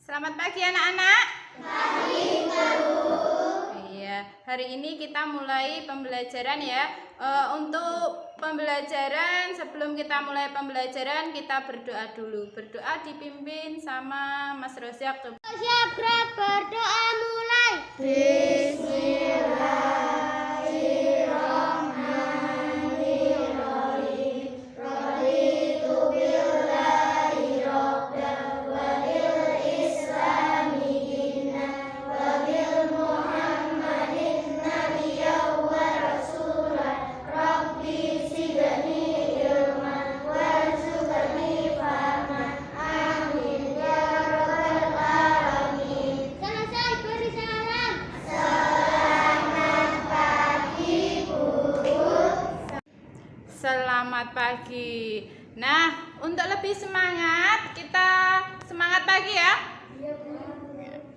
Selamat pagi anak-anak. Pagi, Bu. Iya, hari ini kita mulai pembelajaran ya. Untuk pembelajaran, sebelum kita mulai pembelajaran, kita berdoa dulu. Berdoa dipimpin sama Mas Rosiak. Siap, berdoa mulai. Bismillahirrahmanirrahim. Raditu billahi rabban wa bil islami dinan wa bil muhammadin nabiyyan wa rasulan. Rabbi zidni ilman warzuqni fahman. Amin ya rabbal alamin. Selesai beri salam. Selamat pagi, Bu. Selamat pagi. Nah, untuk lebih semangat, kita semangat pagi ya.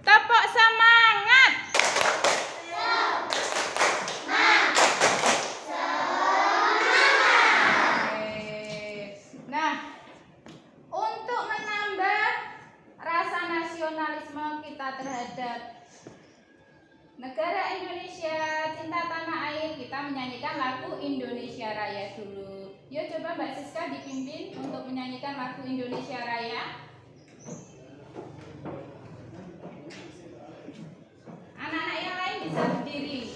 Tepuk semangat. Nah, untuk menambah rasa nasionalisme kita terhadap negara Indonesia, cinta tanah air, kita menyanyikan lagu Indonesia Raya dulu. Yuk coba Mbak Siska dipimpin untuk menyanyikan lagu Indonesia Raya. Anak-anak yang lain bisa berdiri.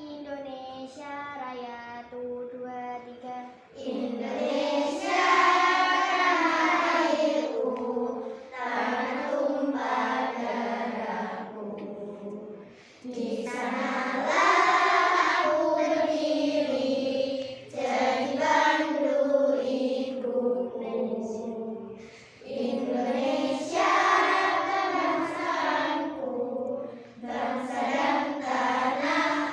Indonesia Raya, 1, 2, 3. Indonesia tanah airku, tanah tumpah darahku. Di sanalah aku berdiri, jadi bandu ibuku. Indonesia bangsaku, bangsa dan tanah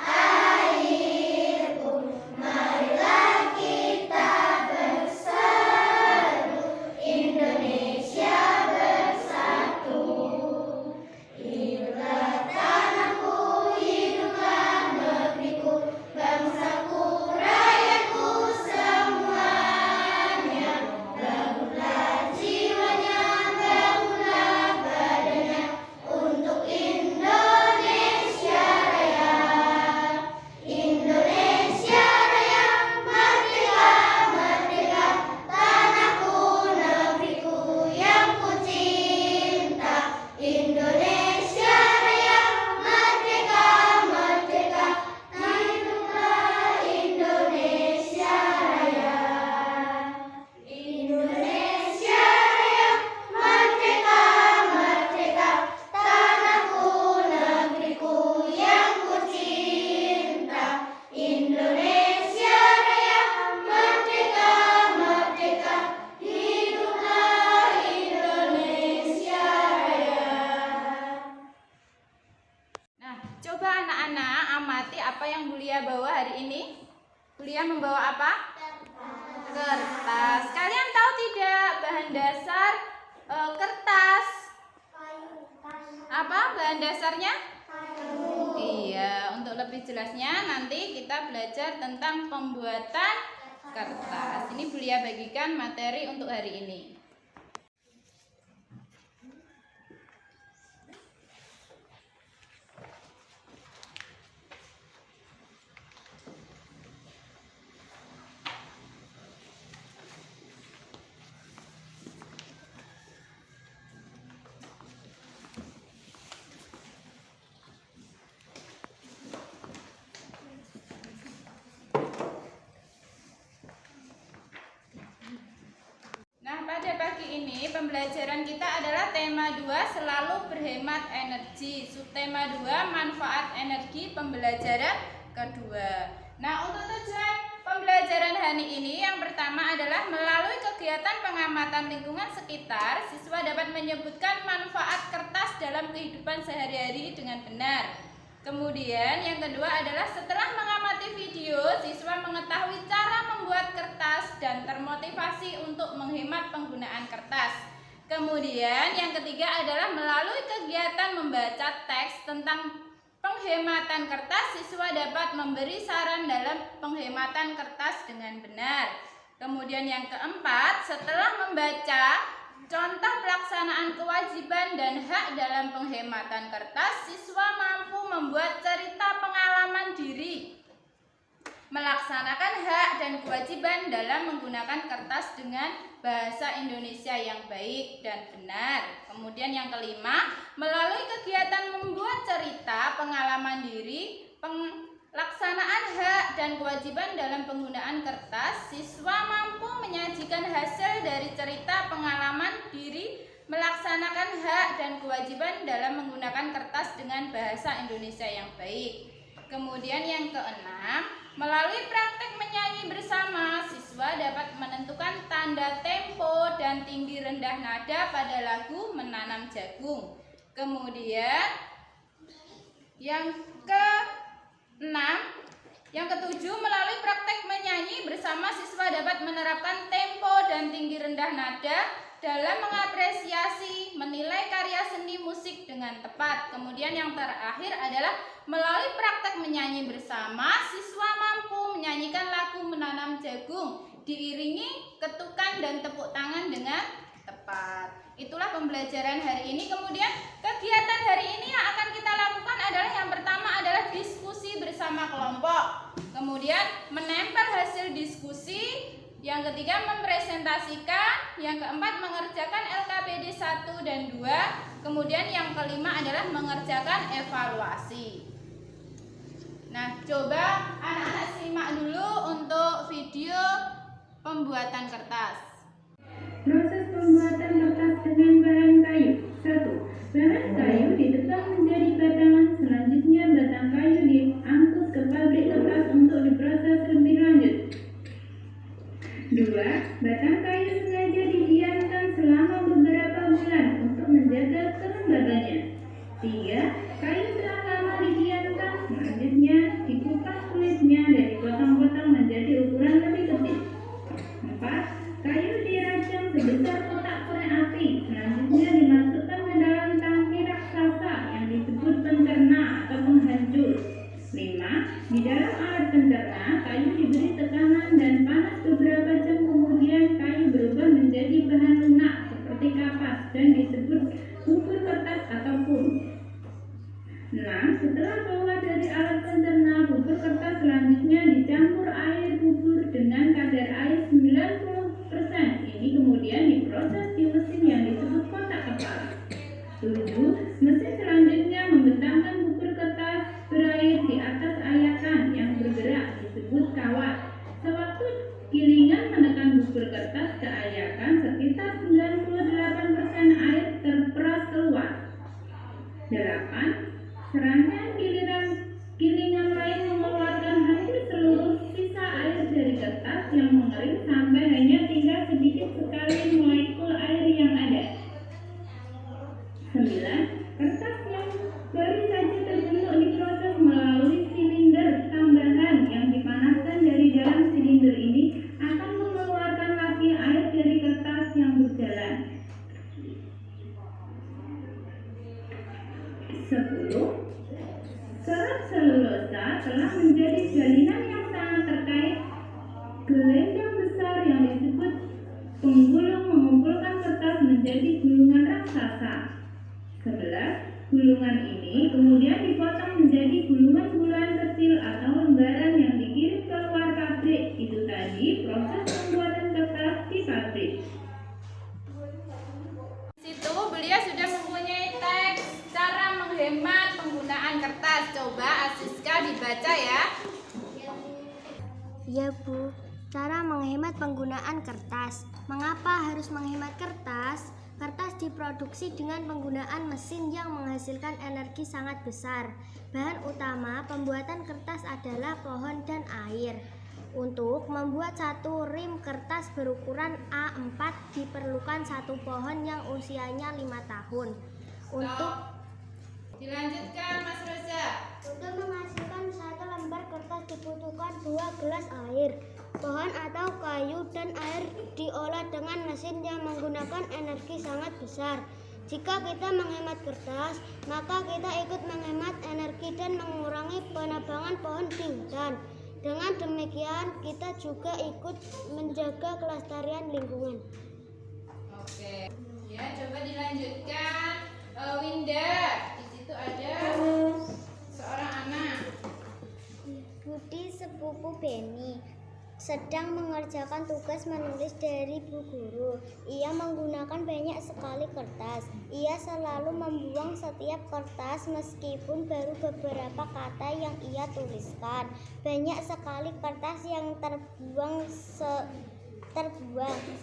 airku. Marilah kita bersatu, Indonesia bersatu. Hiduplah tanahku, hiduplah negeriku, bangsaku, rakyatku semuanya. Bangunlah jiwanya, bangunlah badannya untuk Indonesia Raya. Indonesia Raya, merdeka, merdeka, tanahku, negeriku yang ku cinta. Indonesia Raya, merdeka, merdeka, hiduplah Indonesia Raya. Indonesia Raya, merdeka, merdeka, tanahku, negeriku yang ku cinta. Indonesia Raya, merdeka, merdeka, hiduplah Indonesia Raya. Nah, coba anak-anak amati apa yang Bulia bawa hari ini. Bulia membawa apa? Kertas. Kalian tahu tidak bahan dasar kertas? Apa bahan dasarnya? Iya, untuk lebih jelasnya nanti kita belajar tentang pembuatan kertas. Ini Bulia bagikan materi untuk hari ini. ini pembelajaran kita adalah tema 2 selalu berhemat energi. Subtema 2 manfaat energi pembelajaran kedua. Nah, untuk tujuan pembelajaran hari ini yang pertama adalah melalui kegiatan pengamatan lingkungan sekitar, siswa dapat menyebutkan manfaat kertas dalam kehidupan sehari-hari dengan benar. Kemudian yang kedua adalah setelah mengamati video, siswa mengetahui cara membuat kertas dan termotivasi untuk menghemat penggunaan kertas. Kemudian yang ketiga adalah melalui kegiatan membaca teks tentang penghematan kertas, siswa dapat memberi saran dalam penghematan kertas dengan benar. Kemudian yang keempat, setelah membaca contoh pelaksanaan kewajiban dan hak dalam penghematan kertas, siswa mampu membuat cerita pengalaman diri melaksanakan hak dan kewajiban dalam menggunakan kertas dengan bahasa Indonesia yang baik dan benar. Kemudian yang kelima, melalui kegiatan membuat cerita pengalaman diri, pelaksanaan hak dan kewajiban dalam penggunaan kertas, siswa mampu menyajikan hasil dari cerita pengalaman diri melaksanakan hak dan kewajiban dalam menggunakan kertas dengan bahasa Indonesia yang baik. Kemudian yang keenam, melalui praktek menyanyi bersama, siswa dapat menentukan tanda tempo dan tinggi rendah nada pada lagu Menanam Jagung. Kemudian yang ketujuh, melalui praktek menyanyi bersama, siswa dapat menerapkan tempo dan tinggi rendah nada dalam mengapresiasi, menilai karya seni musik dengan tepat. Kemudian yang terakhir adalah melalui praktek menyanyi bersama, siswa mampu menyanyikan lagu Menanam Jagung diiringi ketukan dan tepuk tangan dengan tepat. Itulah pembelajaran hari ini. Kemudian kegiatan hari ini yang akan kita lakukan adalah yang pertama adalah diskusi bersama kelompok. Kemudian menempel hasil diskusi. Yang ketiga mempresentasikan. Yang keempat mengerjakan LKPD 1 dan 2. Kemudian yang kelima adalah mengerjakan evaluasi. Nah, coba anak-anak simak dulu untuk video pembuatan kertas. Proses pembuatan kertas dengan bahan kayu. 1. Bahan kayu ditekan menjadi batangan. Selanjutnya batang kayu diangkut ke pabrik kertas untuk diproses lebih lanjut. 2. Batang kayu sengaja didiamkan selama beberapa bulan untuk menjaga kelembabannya. 3. Kayu telah lama didiamkan. Selanjutnya dikupas kulitnya dan dipotong-potong menjadi ukuran lebih kecil. 4. Kayu dirajang sebesar kotak korek api. Selanjutnya dimasukkan ke dalam tangki raksasa yang disebut pencerna atau penghancur. 5. Di dalam alat pencerna, kayu diberi tekanan dan panas beberapa jam, kemudian kayu berubah menjadi bahan lunak seperti kapas dan disebut bubur kertas atau pum. 6. Setelah keluar dari alat pencerna, bubur kertas selanjutnya dicampur air bubur dengan kadar air 90%. Ini kemudian diproses di mesin yang disebut kotak kepala. 7. Mesin selanjutnya membentangkan bubur kertas berair di atas ayakan yang bergerak disebut kawat. Sewaktu gilingan menekan bubur kertas ke ayakan, sekitar 98% air terperas keluar. 8. Serangkaian gilingan lain mengeluarkan hampir seluruh sisa air dari kertas yang mengering sampai hanya tinggal sedikit sekali molekul air yang ada. 9. Kertas yang baru saja terbentuk diproses melalui silinder tambahan yang dipanaskan dari dalam silinder ini akan mengeluarkan lagi air dari kertas yang berjalan. 10. Serat selulosa telah menjadi jalinan yang sangat terkait gelendang besar yang disebut penggulung mengumpulkan kertas menjadi gulungan raksasa. 11. Gulungan ini kemudian dipotong menjadi gulungan-gulungan kecil atau lembaran yang dikirim ke luar pabrik. Itu tadi proses pembuatan kertas di pabrik. Situ beliau sudah mempunyai teks cara menghemat penggunaan kertas. Coba Asiska dibaca ya. Ya, Bu. Cara menghemat penggunaan kertas. Mengapa harus menghemat kertas? Kertas diproduksi dengan penggunaan mesin yang menghasilkan energi sangat besar. Bahan utama pembuatan kertas adalah pohon dan air. Untuk membuat satu rim kertas berukuran A4 diperlukan satu pohon yang usianya 5 tahun. Dilanjutkan Mas Roza. Untuk menghasilkan satu lembar kertas dibutuhkan 2 gelas air. Pohon atau kayu dan air diolah dengan mesin yang menggunakan energi sangat besar. Jika kita menghemat kertas, maka kita ikut menghemat energi dan mengurangi penebangan pohon di hutan. Dengan demikian, kita juga ikut menjaga kelestarian lingkungan. Oke. Ya, coba dilanjutkan. Winda, di situ ada seorang anak. Budi sepupu Beni sedang mengerjakan tugas menulis dari Bu Guru. Ia menggunakan banyak sekali kertas. Ia selalu membuang setiap kertas meskipun baru beberapa kata yang ia tuliskan. Banyak sekali kertas yang terbuang.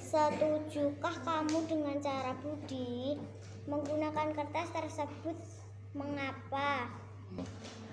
Setujukah kamu dengan cara Budi menggunakan kertas tersebut? Mengapa?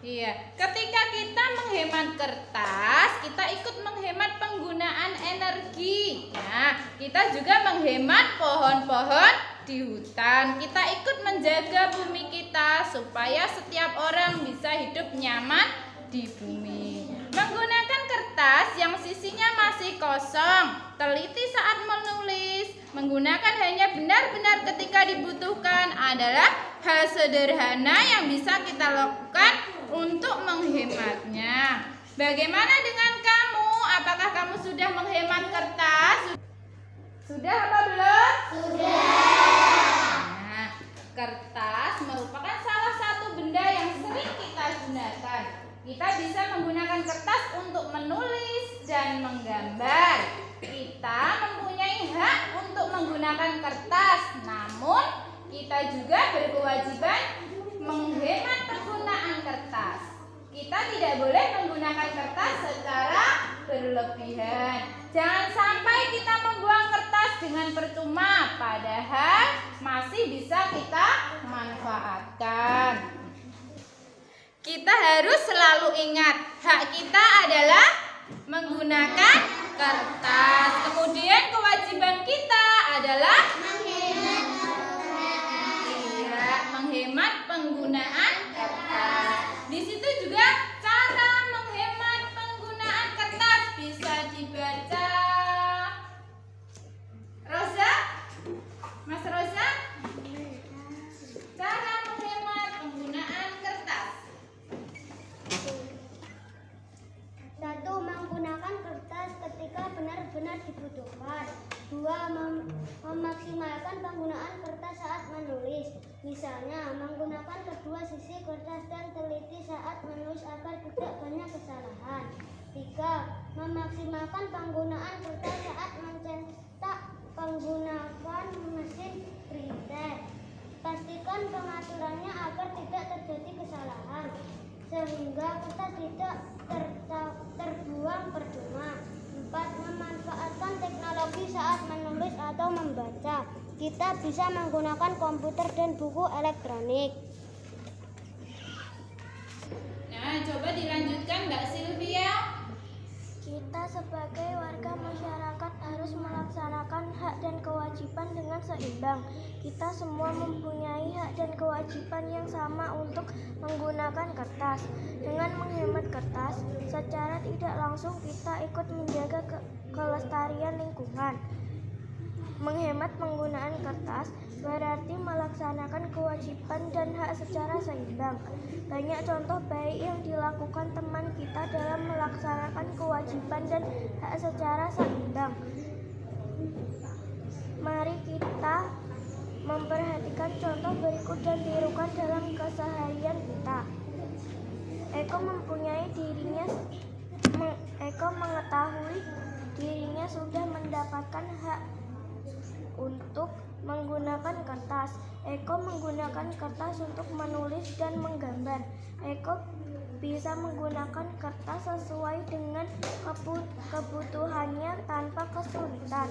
Iya, ketika kita menghemat kertas, kita ikut menghemat penggunaan energi. Nah, kita juga menghemat pohon-pohon di hutan. Kita ikut menjaga bumi kita supaya setiap orang bisa hidup nyaman di bumi. Menggunakan kertas yang sisinya masih kosong, teliti saat menulis, menggunakan hanya benar-benar ketika dibutuhkan adalah hal sederhana yang bisa kita lakukan untuk menghematnya. Bagaimana dengan kamu? Apakah kamu sudah menghemat kertas? Sudah apa belum? Sudah. Nah, kertas merupakan salah satu benda yang sering kita gunakan. Kita bisa menggunakan kertas untuk menulis dan menggambar. Kita mempunyai hak untuk menggunakan kertas, namun kita juga berkewajiban menghemat penggunaan kertas. Kita tidak boleh menggunakan kertas secara berlebihan. Jangan sampai kita membuang kertas dengan percuma, padahal masih bisa kita manfaatkan. Kita harus selalu ingat, hak kita adalah menggunakan kertas. Kemudian kewajiban kita adalah menghemat penggunaan kertas. Di situ juga cara menghemat penggunaan kertas bisa dibaca. Roza? Mas Roza? Cara menghemat penggunaan kertas. 1. Menggunakan kertas ketika benar-benar dibutuhkan. 2. Memaksimalkan penggunaan kertas saat menulis. Misalnya, menggunakan kedua sisi kertas dan teliti saat menulis agar tidak banyak kesalahan. 3. Memaksimalkan penggunaan kertas saat mencetak. Menggunakan mesin printer. Pastikan pengaturannya agar tidak terjadi kesalahan, sehingga kertas tidak terbuang percuma. 4. Memanfaatkan teknologi saat menulis atau membaca. Kita bisa menggunakan komputer dan buku elektronik. Nah, coba dilanjutkan Mbak Sylvia. Kita sebagai warga masyarakat harus melaksanakan hak dan kewajiban dengan seimbang. Kita semua mempunyai hak dan kewajiban yang sama untuk menggunakan kertas. Dengan menghemat kertas, secara tidak langsung kita ikut menjaga kelestarian lingkungan. Menghemat penggunaan kertas berarti melaksanakan kewajiban dan hak secara seimbang. Banyak contoh baik yang dilakukan teman kita dalam melaksanakan kewajiban dan hak secara seimbang. Mari kita memperhatikan contoh berikut dan tirukan dalam keseharian kita. Eko mengetahui dirinya sudah mendapatkan hak untuk menggunakan kertas. Eko menggunakan kertas untuk menulis dan menggambar. Eko bisa menggunakan kertas sesuai dengan kebutuhannya tanpa kesulitan.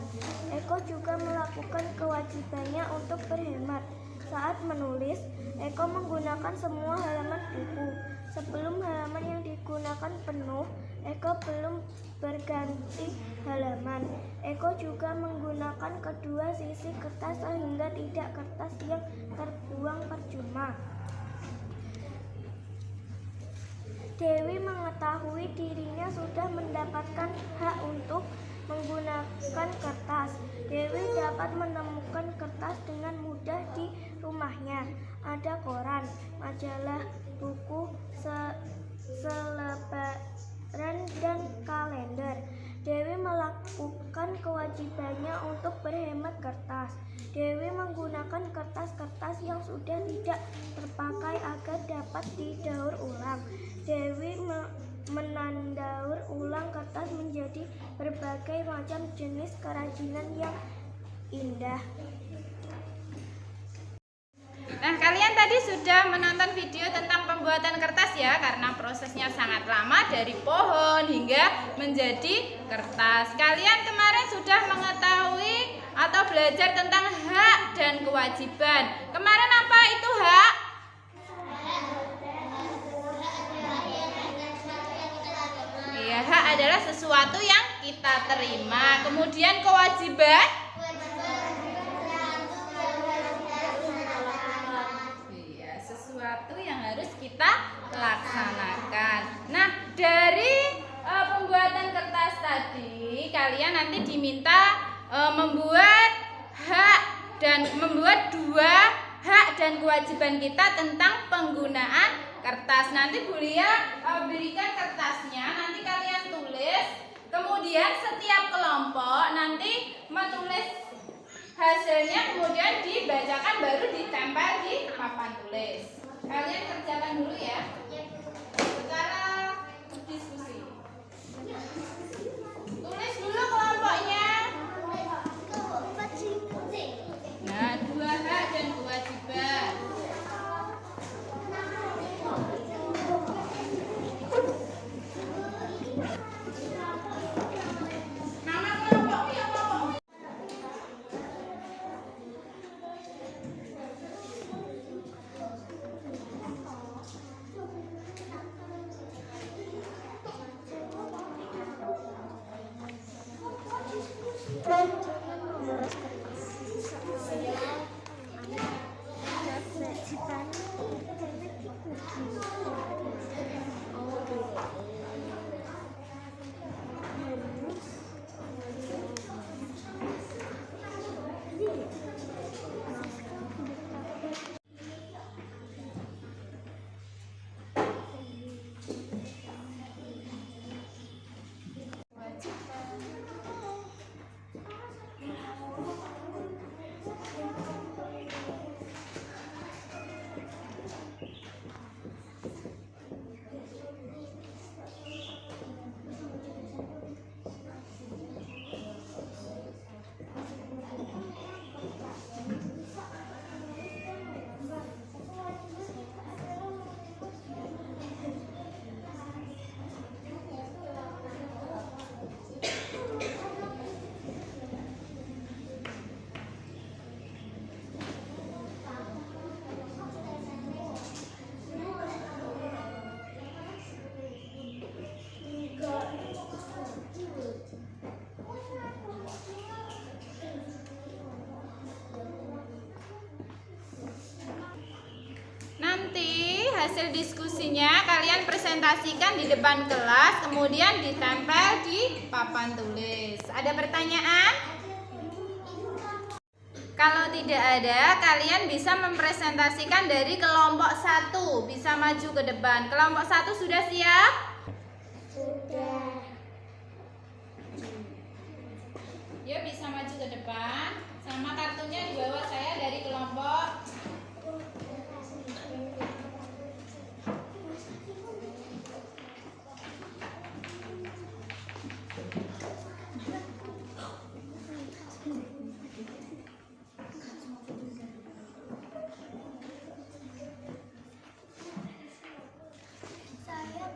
Eko juga melakukan kewajibannya untuk berhemat. Saat menulis, Eko menggunakan semua halaman buku. Sebelum halaman yang digunakan penuh, Eko belum berganti halaman. Eko juga menggunakan kedua sisi kertas sehingga tidak kertas yang terbuang percuma. Dewi mengetahui dirinya sudah mendapatkan hak untuk menggunakan kertas. Dewi dapat menemukan kertas dengan mudah di rumahnya. Ada koran, majalah, buku, selebaran, dan kalender. Dewi melakukan kewajibannya untuk berhemat kertas. Dewi menggunakan kertas-kertas yang sudah tidak terpakai agar dapat didaur ulang. Dewi menandaur ulang kertas menjadi berbagai macam jenis kerajinan yang indah. Nah, kalian tadi sudah menonton video tentang pembuatan kertas ya, karena prosesnya sangat lama dari pohon hingga menjadi kertas. Kalian kemarin sudah mengetahui atau belajar tentang hak dan kewajiban. Kemarin apa itu hak? Iya, hak adalah sesuatu yang kita terima. Kemudian kewajiban? Sesuatu yang harus kita laksanakan. Nah, dari pembuatan kertas tadi, kalian nanti diminta membuat dua hak dan kewajiban kita tentang penggunaan kertas. Nanti Bu Lia berikan kertasnya, nanti kalian tulis. Kemudian setiap kelompok nanti menulis hasilnya, kemudian dibacakan baru ditempel di papan tulis. Kalian kerjakan dulu ya, secara diskusi. Tulis dulu kelompoknya. Nah, dua hak dan kewajiban. Nama kelompoknya apa? Nanti hasil diskusinya kalian presentasikan di depan kelas, kemudian ditempel di papan tulis. Ada pertanyaan? Kalau tidak ada, kalian bisa mempresentasikan dari kelompok 1. Bisa maju ke depan. Kelompok 1 sudah siap? Sudah. Ya, bisa maju ke depan. Sama kartunya dibawa saya dari kelompok. Saya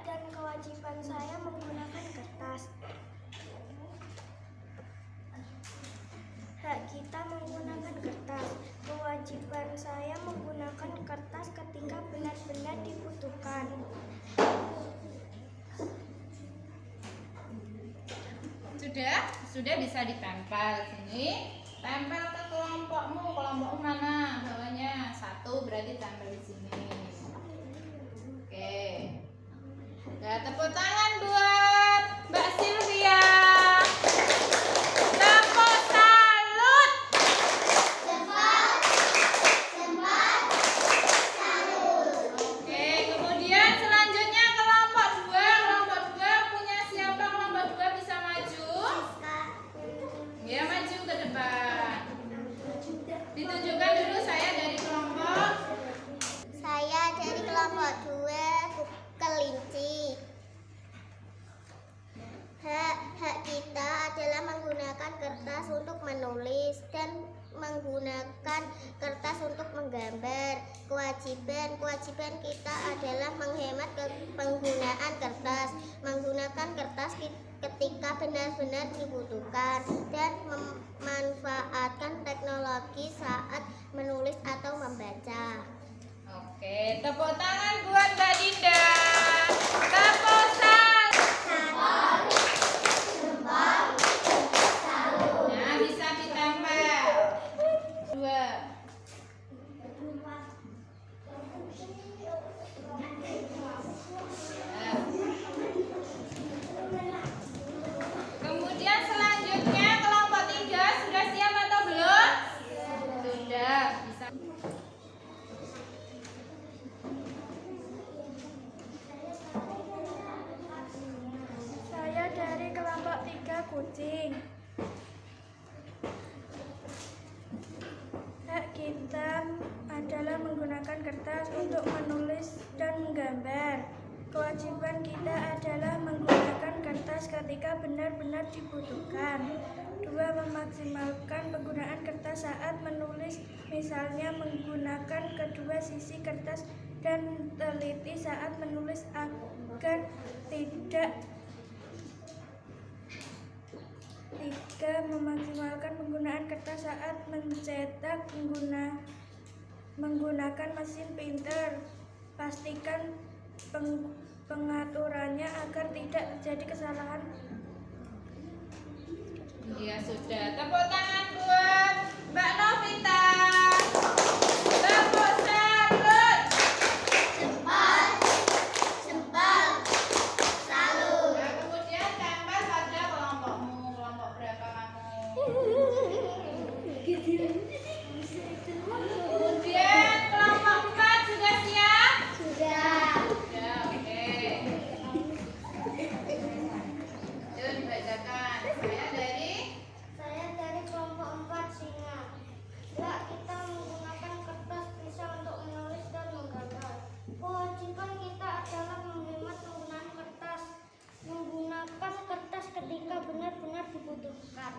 dan kewajiban saya menggunakan kertas. Hak kita menggunakan kertas. Kewajiban saya menggunakan kertas ketika benar-benar dibutuhkan. Sudah bisa ditempel sini. Tempel ke kelompokmu mana? Bawahnya 1 berarti tempel di sini. Oke. Nah, tepuk tangan buat Mbak Sylvia. Tepuk salut. Oke, kemudian selanjutnya kelompok 2. Kelompok 2 punya siapa? Kelompok 2 bisa maju? Ya, maju ke depan. Ditunjukkan dulu saya dari kelompok. Saya dari kelompok 2 kelinci. Hak kita adalah menggunakan kertas untuk menulis dan menggunakan kertas untuk menggambar. Kewajiban kita adalah menghemat penggunaan kertas, menggunakan kertas ketika benar-benar dibutuhkan, dan memanfaatkan teknologi saat menulis atau membaca. Oke, tepuk tangan buat Mbak Dinda. Tepuk salut. Nah, bisa ditempel. 2. Kemudian selanjutnya kelompok 3 sudah siap atau belum? Sudah, bisa. Saya dari kelompok 3 kucing. Hak kita adalah menggunakan kertas untuk menulis dan menggambar. Kewajiban kita adalah menggunakan kertas ketika benar-benar dibutuhkan. 2. Memaksimalkan penggunaan kertas saat menulis, misalnya menggunakan kedua sisi kertas dan teliti saat menulis agar tidak. 3. Memaksimalkan penggunaan kertas saat mencetak menggunakan mesin printer. Pastikan pengaturannya agar tidak terjadi kesalahan. Ya sudah, tepuk tangan buat Mbak Novita. Tepuk salut. Salut. Nah, kemudian tempel pada kelompokmu. Kelompok berapa kamu? Kemudian kelompok 4 sudah siap? Sudah, oke. Yuk dibacakan. Saya dari kelompok 4 singa. Hak kita menggunakan kertas bisa untuk menulis dan menggambar. Kewajiban kita adalah menghemat penggunaan kertas, menggunakan kertas ketika benar-benar dibutuhkan.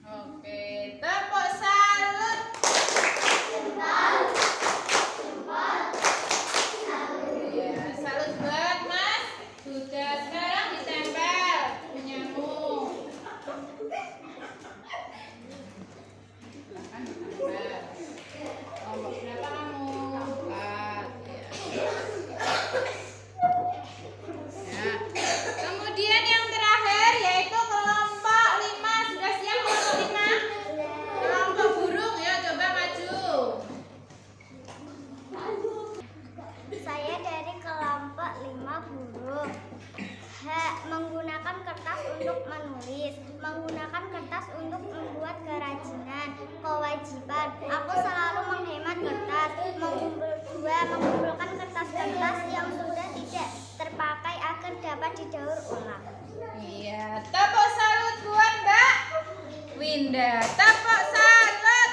Oke, tepuk salut. Ya, salut buat Mas. Sudah, sekarang ditempel punyamu. Silakan ditempel. Kelompok berapa kamu? 4. Ya. Kemudian yang terakhir yaitu kelompok 5. Sudah siap kelompok 5? Kelompok burung ya, coba maju. Saya dari kelompok 5 burung. Hak menggunakan kertas untuk menulis, menggunakan kertas untuk membuat kerajinan. Kewajiban, aku selalu menghemat kertas. Mengumpulkan kertas-kertas yang sudah tidak terpakai agar dapat didaur ulang. Iya, tepuk salut buat Mbak Winda. Tepuk salut.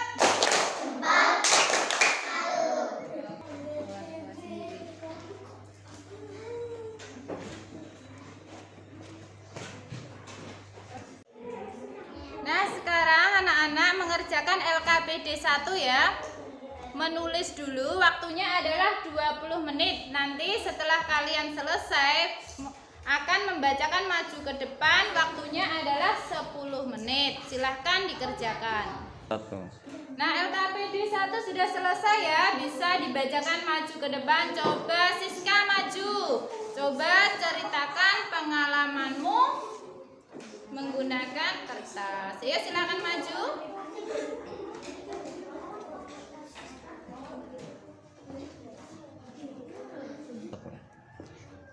Nah, sekarang anak-anak mengerjakan LKPD 1 ya. Menulis dulu, waktunya adalah 20 menit. Nanti setelah kalian selesai akan membacakan maju ke depan. Waktunya adalah 10 menit. Silahkan dikerjakan. Nah, LKPD 1 sudah selesai ya. Bisa dibacakan maju ke depan. Coba Siska maju. Coba ceritakan pengalamanmu menggunakan kertas. Ya, silahkan maju.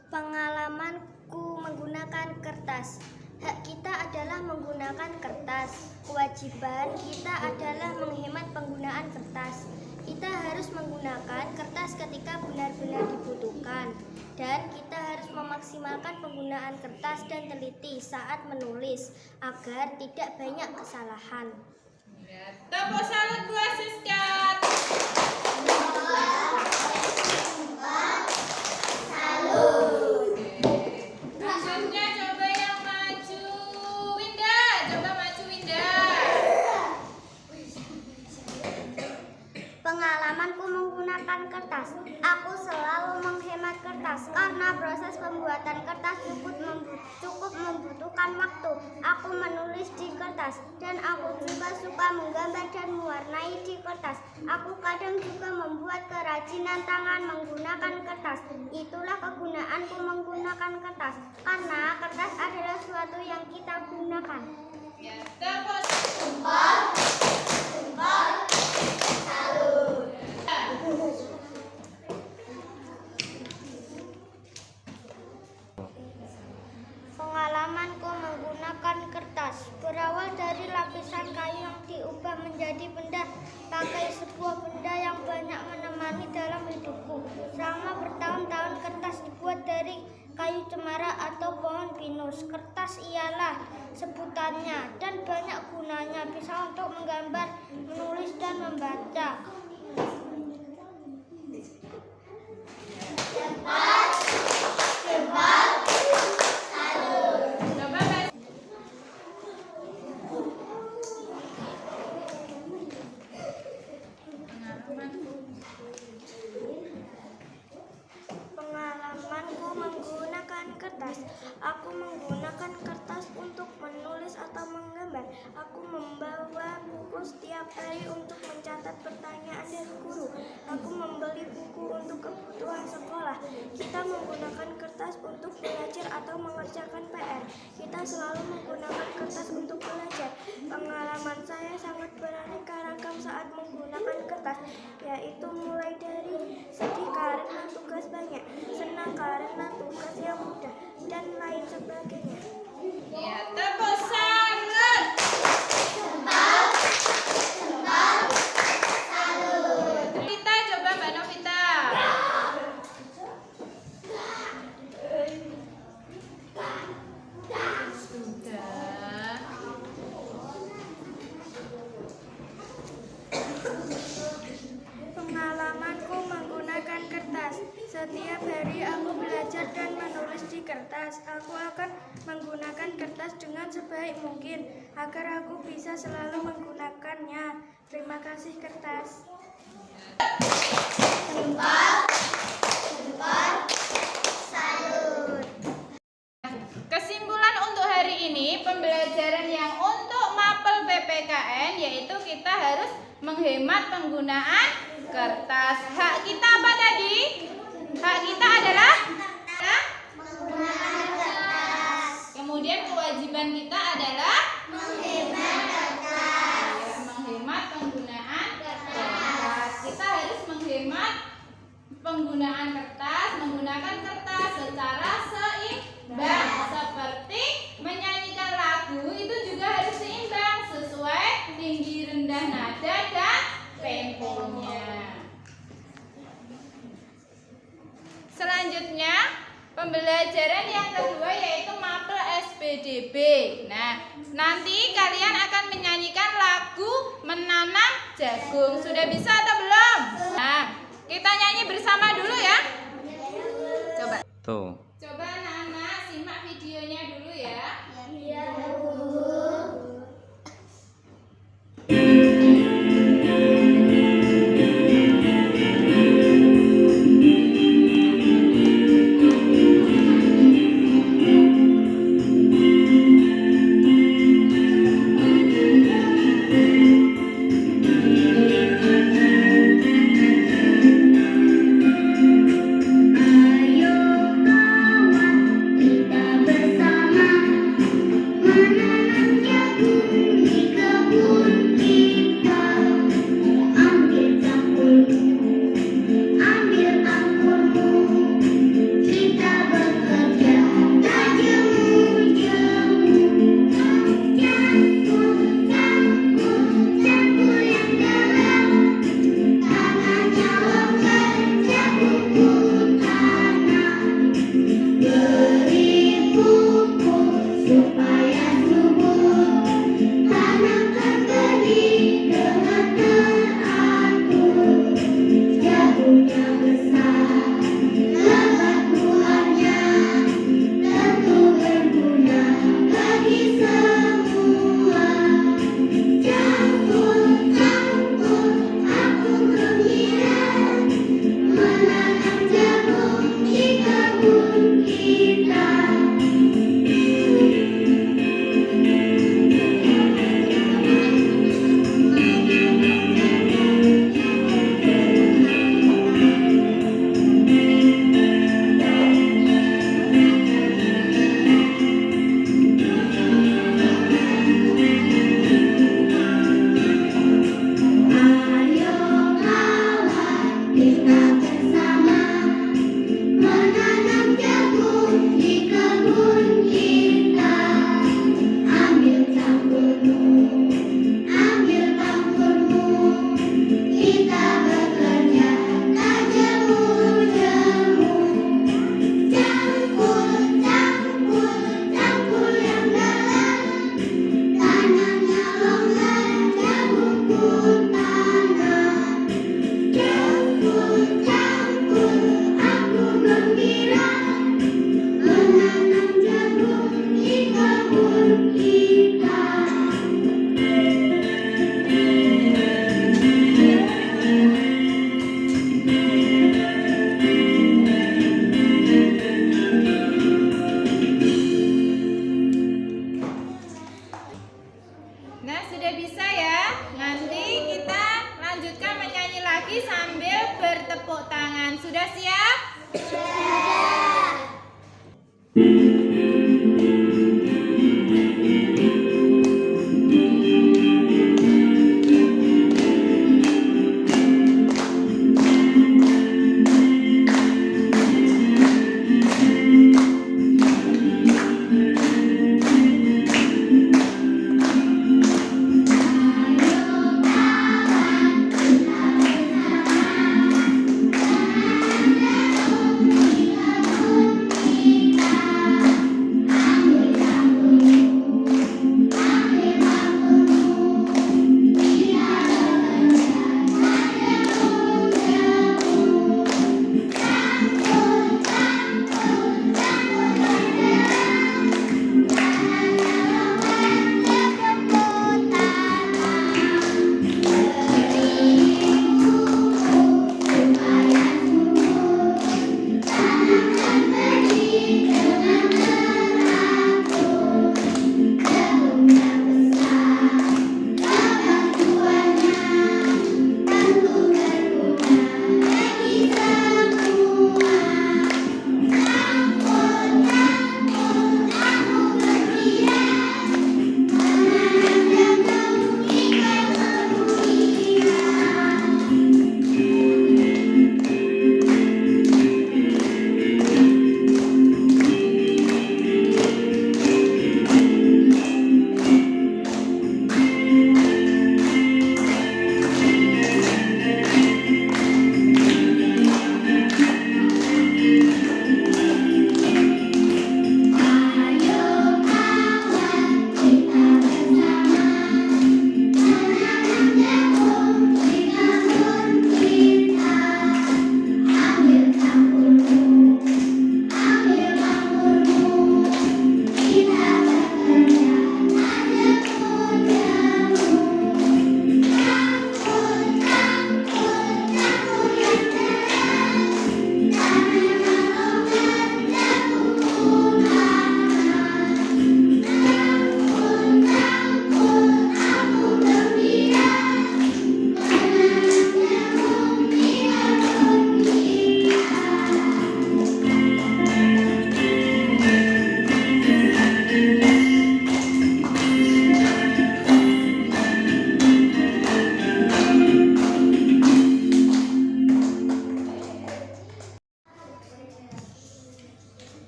Pengalamanku menggunakan kertas. Hak kita adalah menggunakan kertas. Kewajiban kita adalah menghemat penggunaan kertas. Kita harus menggunakan kertas ketika benar-benar dibutuhkan. Dan kita harus memaksimalkan penggunaan kertas dan teliti saat menulis agar tidak banyak kesalahan. Tepuk salut buat Siska. Selanjutnya coba yang maju. Winda, coba maju Winda. Pengalamanku menggunakan kertas. Aku selalu menghemat kertas karena proses pembuatan kertas cukup membutuhkan waktu. Aku menulis di kertas dan aku juga suka menggambar dan mewarnai di kertas. Aku kadang juga membuat kerajinan tangan menggunakan kertas. Itulah kegunaanku menggunakan kertas karena kertas adalah sesuatu yang kita gunakan. Ya, tepuk Pengalamanku menggunakan kertas berawal dari lapisan kayu yang diubah menjadi benda, pakai sebuah benda yang banyak menemani dalam hidupku. Selama bertahun-tahun kertas dibuat dari kayu cemara atau pohon pinus. Kertas ialah sebutannya dan banyak gunanya, bisa untuk menggambar, menulis dan membaca. Pengalamanku menggunakan kertas. Aku menggunakan kertas untuk menulis atau menggambar. Aku membawa buku setiap hari untuk mencatat pertanyaan dari guru. Aku membeli buku untuk kebutuhan sekolah. Kita menggunakan kertas untuk belajar atau mengerjakan PR. Kita selalu menggunakan kertas untuk belajar. Pengalaman saya sangat beraneka ragam saat menggunakan kertas, yaitu mulai dari sedih karena tugas banyak, senang karena tugas yang mudah, dan lain sebagainya. ya, tepuk salut. Novita, coba Mbak Novita. Sudah. Pengalamanku menggunakan kertas. Setiap hari aku belajar dan menulis di kertas. Aku akan menggunakan kertas dengan sebaik mungkin agar aku bisa selalu menggunakannya. Terima kasih kertas. Kesimpulan untuk hari ini, pembelajaran yang untuk mapel PPKN yaitu kita harus menghemat penggunaan kertas. Hak kita apa tadi? Hak kita adalah menggunakan kertas. Kemudian kewajiban kita adalah menghemat kertas. Ya, menghemat penggunaan kertas. Kita harus menghemat penggunaan kertas, menggunakan kertas secara seimbang. Seperti menyanyikan lagu itu juga harus seimbang sesuai tinggi rendah nada dan temponya. Selanjutnya pembelajaran yang kedua yaitu mapel SPDB. Nah, nanti kalian akan menyanyikan lagu Menanam Jagung. Sudah bisa atau belum? Nah, kita nyanyi bersama dulu ya. Coba. Tuh. Coba anak-anak simak videonya dulu ya.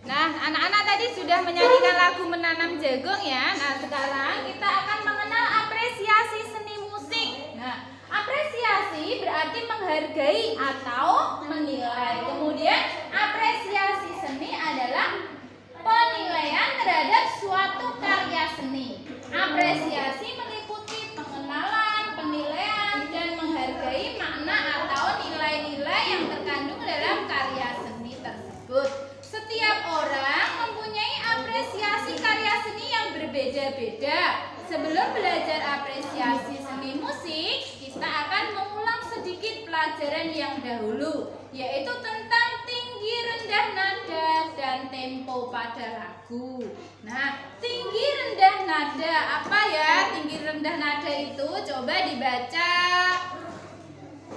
Nah, anak-anak tadi sudah menyanyikan lagu Menanam Jagung ya. Nah, sekarang kita akan mengenal apresiasi seni musik. Nah, apresiasi berarti menghargai atau menilai. Kemudian, apresiasi seni adalah penilaian terhadap suatu karya seni. Apresiasi meliputi pengenalan, penilaian, dan menghargai makna atau nilai-nilai yang terkandung dalam karya seni tersebut. Setiap orang mempunyai apresiasi karya seni yang berbeda-beda. Sebelum belajar apresiasi seni musik, kita akan mengulang sedikit pelajaran yang dahulu, yaitu tentang tinggi rendah nada dan tempo pada lagu. Nah, tinggi rendah nada apa ya? Tinggi rendah nada itu coba dibaca.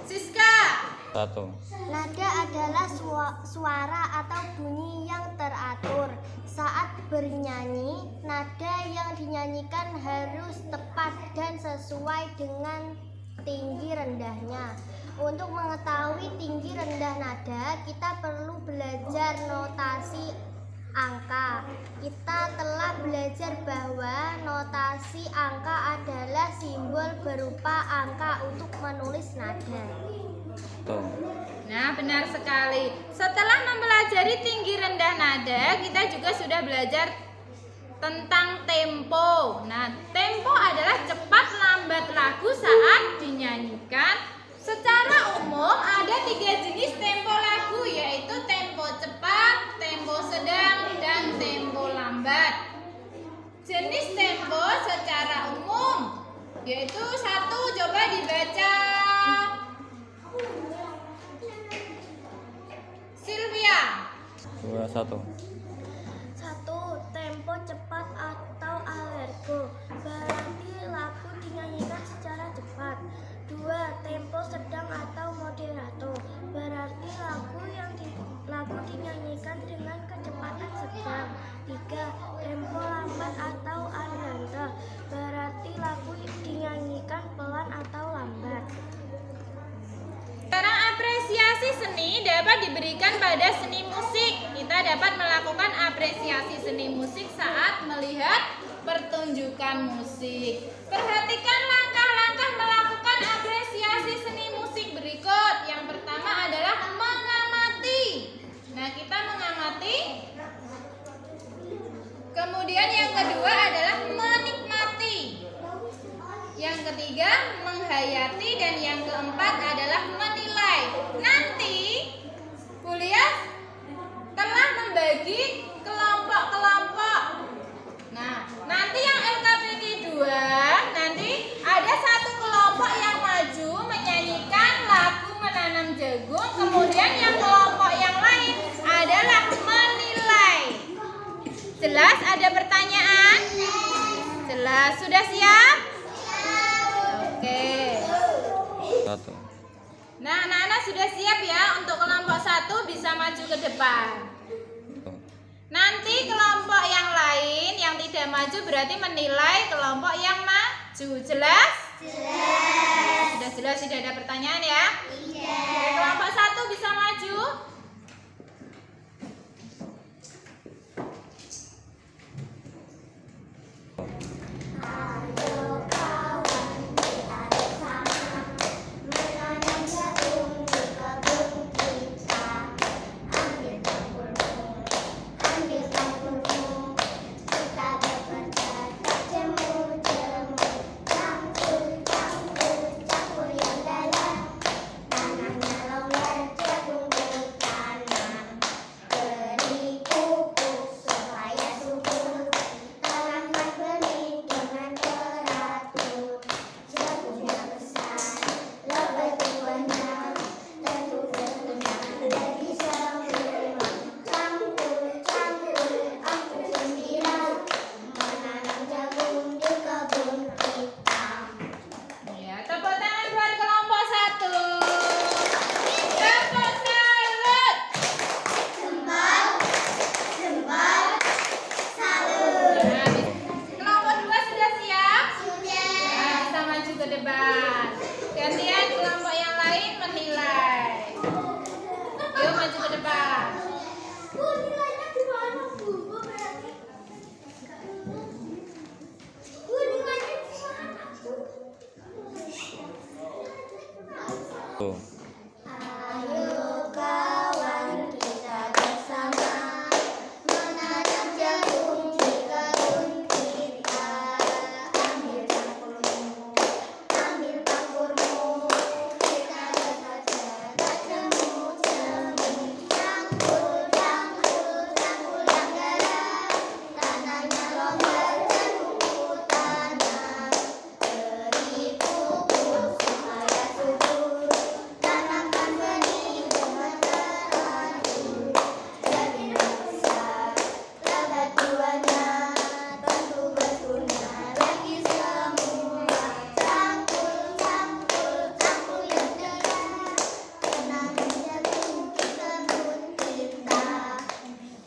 Siska. 1. Nada adalah suara atau bunyi yang teratur. Saat bernyanyi, nada yang dinyanyikan harus tepat dan sesuai dengan tinggi rendahnya. Untuk mengetahui tinggi rendah nada, kita perlu belajar notasi angka. Kita telah belajar bahwa notasi angka adalah simbol berupa angka untuk menulis nada. Nah, benar sekali. Setelah mempelajari tinggi rendah nada, kita juga sudah belajar tentang tempo. Nah, tempo adalah cepat lambat lagu saat dinyanyikan. Secara umum ada 3 jenis tempo lagu, yaitu tempo cepat, tempo sedang, dan tempo lambat. Jenis tempo secara umum yaitu 1, coba dibaca. Sylvia. 2, 1. 1. Tempo cepat atau allegro, berarti lagu dinyanyikan secara cepat. 2. Tempo sedang atau moderato, berarti lagu dinyanyikan dengan kecepatan sedang. diberikan pada seni musik. Kita dapat melakukan apresiasi seni musik saat melihat pertunjukan musik. Perhatikan langkah-langkah melakukan apresiasi seni musik berikut. Yang pertama adalah mengamati. Nah, kita mengamati. Kemudian yang kedua adalah menikmati. Yang ketiga menghayati, dan yang keempat adalah menilai. Nanti kuliah telah membagi kelompok-kelompok. Nah, nanti yang LKPD 2 nanti ada satu kelompok yang maju menyanyikan lagu menanam jagung. Kemudian yang kelompok yang lain adalah menilai. Jelas? Ada pertanyaan? Jelas. Sudah siap? Oke. 1. Nah, anak-anak sudah siap ya untuk kelompok 1 bisa maju ke depan. Nanti kelompok yang lain yang tidak maju berarti menilai kelompok yang maju. Jelas? Jelas. Sudah jelas, tidak ada pertanyaan ya? Iya. Kelompok 1 bisa maju.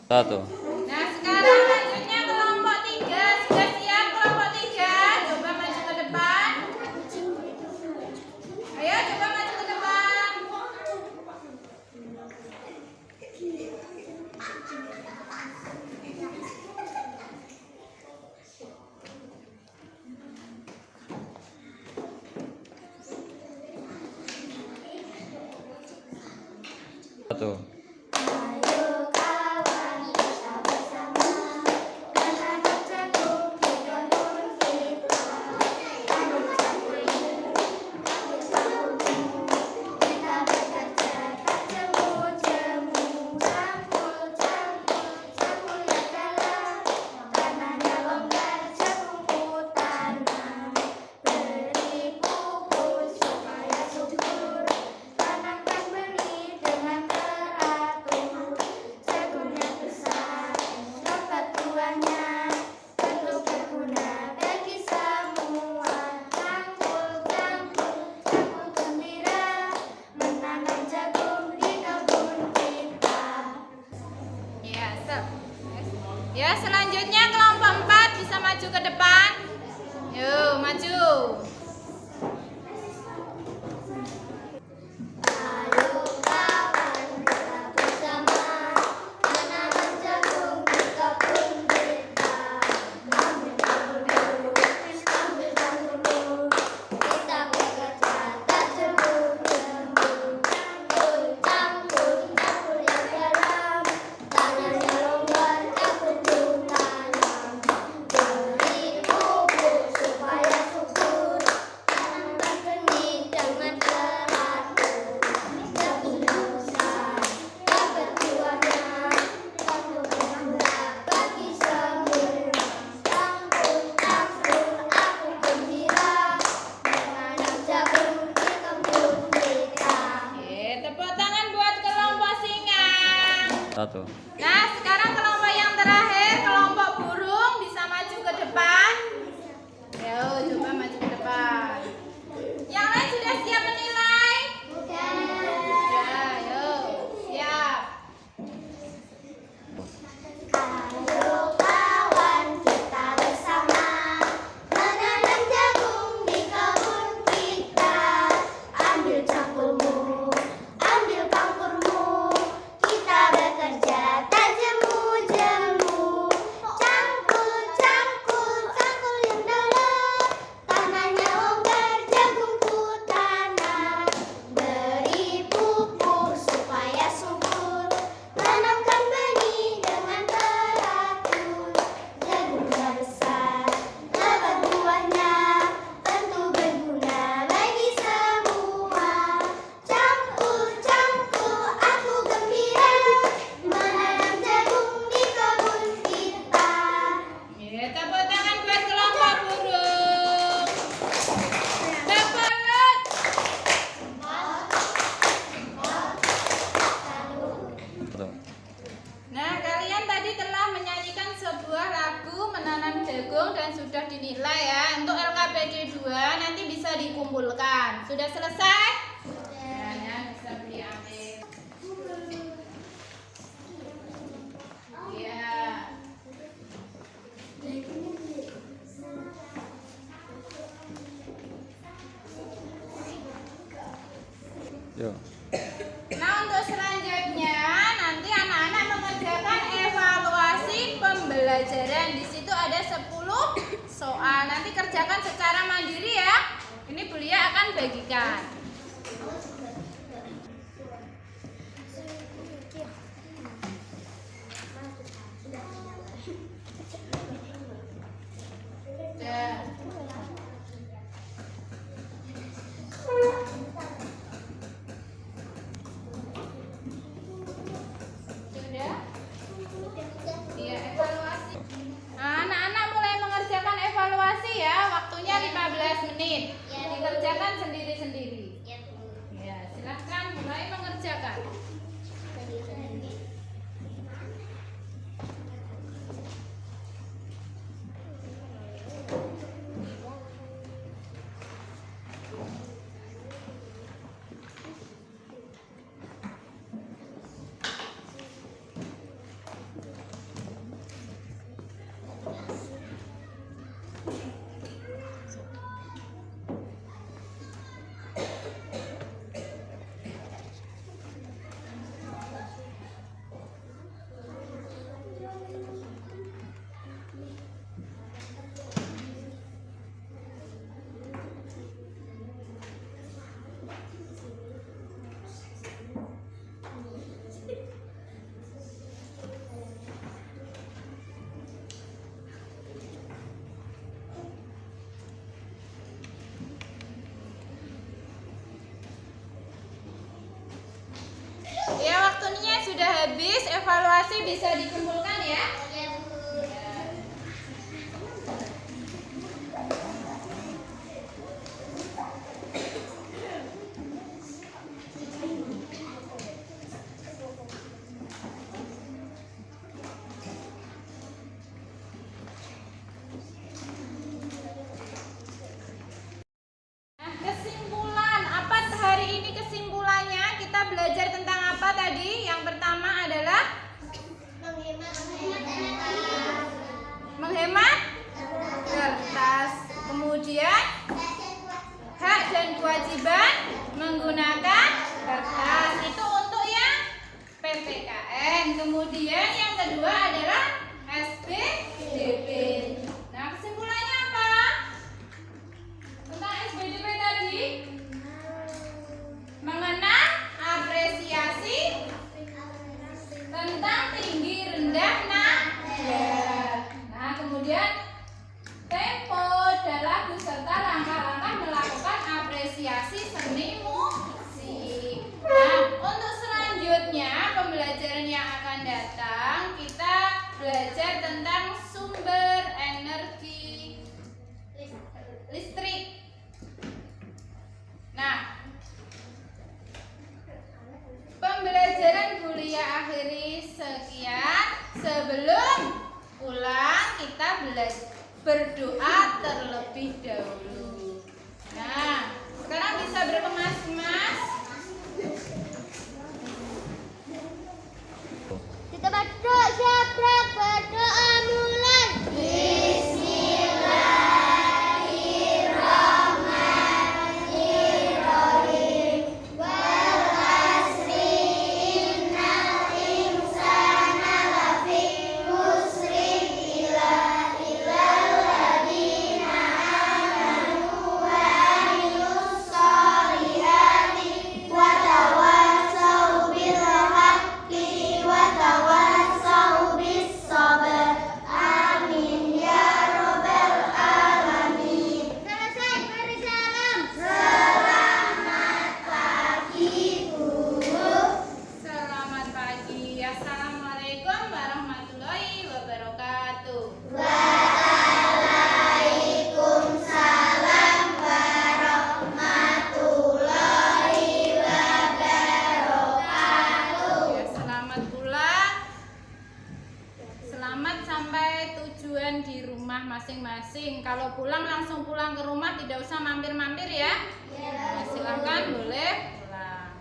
Satu. Nah, sekarang lanjutnya kelompok 3. Sudah siap kelompok 3? Coba maju ke depan. Ayo coba maju ke depan. Satu. Ya, selanjutnya kelompok 4 bisa maju ke depan. Yuk, maju. Ayo kawan, kita bersama. jagung dan sudah dinilai ya. Untuk LKPD 2 nanti bisa dikumpulkan. Sudah selesai? Ya, bisa beli ambil. Ya. Yo. Nah, untuk selanjutnya nanti anak-anak mengerjakan evaluasi pembelajaran. Di situ ada 10 soal. Nanti kerjakan secara mandiri ya. Ini Bu Lia akan bagikan. Sudah? Iya, evaluasi. Nah, anak-anak mulai mengerjakan evaluasi ya. Waktunya 15 menit. Dikerjakan sendiri-sendiri. Ya, silahkan mulai mengerjakan. Ya, waktunya sudah habis. Evaluasi bisa dikumpulkan ya. Nah, kesimpulan apa hari ini? Kesimpulannya kita belajar tentang apa tadi? Yang pertama adalah menghemat kertas. Kemudian hak dan kewajiban menggunakan kertas. Itu untuk yang PPKN. Kemudian yang kedua adalah SPDP. Nah, kesimpulannya apa? Tentang SPDP tadi? Mengenal apresiasi tentang tinggi rendah nada. Nah, kemudian tempo dalam beserta langkah-langkah melakukan apresiasi seni musik. Nah, untuk selanjutnya pembelajaran yang akan datang kita belajar tentang sumber energi listrik. Nah, pembelajaran Bu Lia akhiri sekian. Sebelum pulang kita berdoa terlebih dahulu. Nah, sekarang bisa berkemas-kemas. Kita berdoa, berdoa mulai. Wa tawassaw bis rumah masing-masing. Kalau pulang langsung pulang ke rumah, tidak usah mampir-mampir ya. Nah, silakan boleh pulang.